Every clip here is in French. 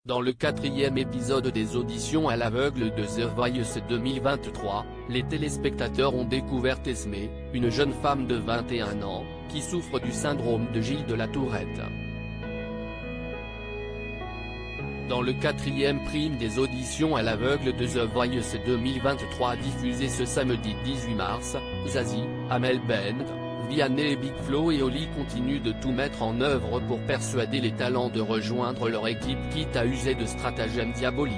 Dans le 4e épisode des auditions à l'aveugle de The Voice 2023, les téléspectateurs ont découvert Esmé, une jeune femme de 21 ans, qui souffre du syndrome de Gilles de la Tourette. Dans le 4e prime des auditions à l'aveugle de The Voice 2023 diffusé ce samedi 18 mars, Zazie, Amel Bent, Vianney et Big Flo et Oli continuent de tout mettre en œuvre pour persuader les talents de rejoindre leur équipe quitte à user de stratagèmes diaboliques.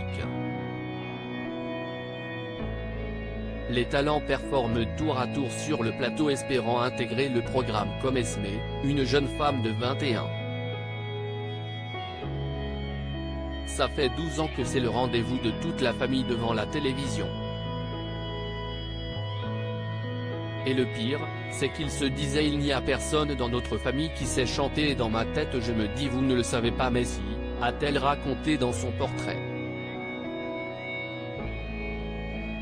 Les talents performent tour à tour sur le plateau espérant intégrer le programme comme Esmé, une jeune femme de 21 ans. Ça fait 12 ans que c'est le rendez-vous de toute la famille devant la télévision. Et le pire, c'est qu'il se disait il n'y a personne dans notre famille qui sait chanter et dans ma tête je me dis vous ne le savez pas mais si, a-t-elle raconté dans son portrait.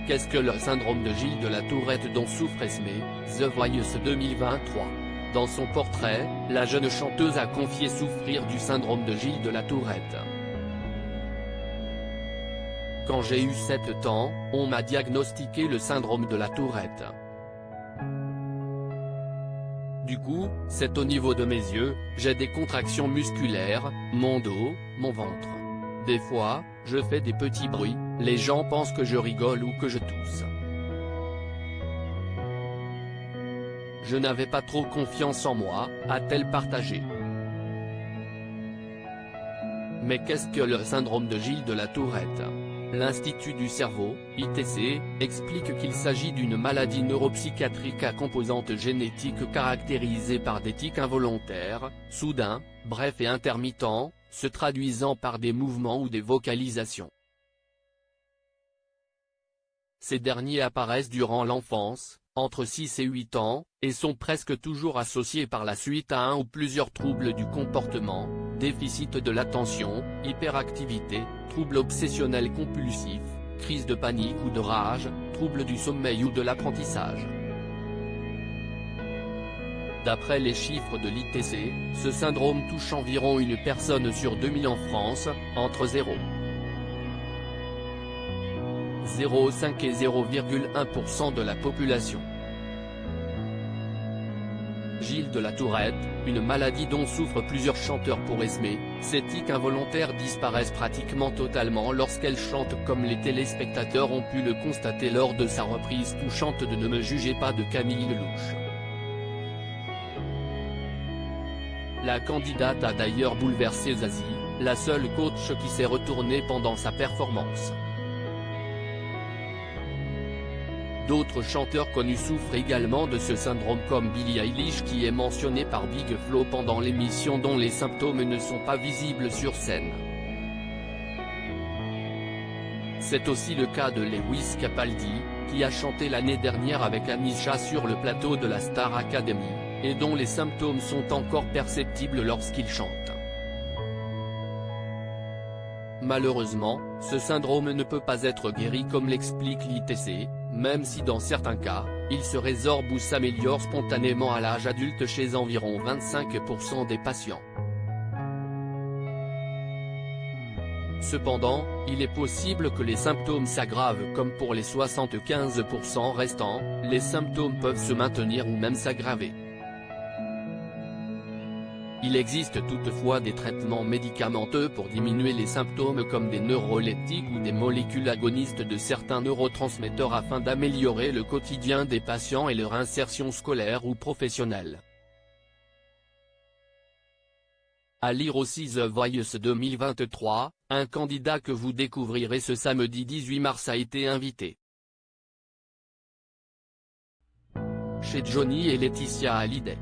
Qu'est-ce que le syndrome de Gilles de la Tourette dont souffre Esmé, The Voice 2023. Dans son portrait, la jeune chanteuse a confié souffrir du syndrome de Gilles de la Tourette. Quand j'ai eu 7 ans, on m'a diagnostiqué le syndrome de la Tourette. Du coup, c'est au niveau de mes yeux, j'ai des contractions musculaires, mon dos, mon ventre. Des fois, je fais des petits bruits, les gens pensent que je rigole ou que je tousse. Je n'avais pas trop confiance en moi, a-t-elle partagé. Mais qu'est-ce que le syndrome de Gilles de la Tourette ? L'Institut du cerveau, ITC, explique qu'il s'agit d'une maladie neuropsychiatrique à composante génétique caractérisée par des tics involontaires, soudains, brefs et intermittents, se traduisant par des mouvements ou des vocalisations. Ces derniers apparaissent durant l'enfance, entre 6 et 8 ans, et sont presque toujours associés par la suite à un ou plusieurs troubles du comportement, déficit de l'attention, hyperactivité, troubles obsessionnels compulsifs, crise de panique ou de rage, troubles du sommeil ou de l'apprentissage. D'après les chiffres de l'ITC, ce syndrome touche environ une personne sur 2000 en France, entre 0,05 et 0,1% de la population. Gilles de la Tourette, une maladie dont souffrent plusieurs chanteurs pour Esmé, ces tics involontaires disparaissent pratiquement totalement lorsqu'elle chante comme les téléspectateurs ont pu le constater lors de sa reprise touchante de Ne me jugez pas de Camille Lelouch. La candidate a d'ailleurs bouleversé Zazie, la seule coach qui s'est retournée pendant sa performance. D'autres chanteurs connus souffrent également de ce syndrome comme Billie Eilish qui est mentionnée par Big Flo pendant l'émission dont les symptômes ne sont pas visibles sur scène. C'est aussi le cas de Lewis Capaldi, qui a chanté l'année dernière avec Anisha sur le plateau de la Star Academy, et dont les symptômes sont encore perceptibles lorsqu'il chante. Malheureusement, ce syndrome ne peut pas être guéri comme l'explique l'ITC, même si dans certains cas, il se résorbe ou s'améliore spontanément à l'âge adulte chez environ 25% des patients. Cependant, il est possible que les symptômes s'aggravent comme pour les 75% restants, les symptômes peuvent se maintenir ou même s'aggraver. Il existe toutefois des traitements médicamenteux pour diminuer les symptômes comme des neuroleptiques ou des molécules agonistes de certains neurotransmetteurs afin d'améliorer le quotidien des patients et leur insertion scolaire ou professionnelle. À lire aussi The Voice 2023, un candidat que vous découvrirez ce samedi 18 mars a été invité chez Johnny et Laetitia Hallyday.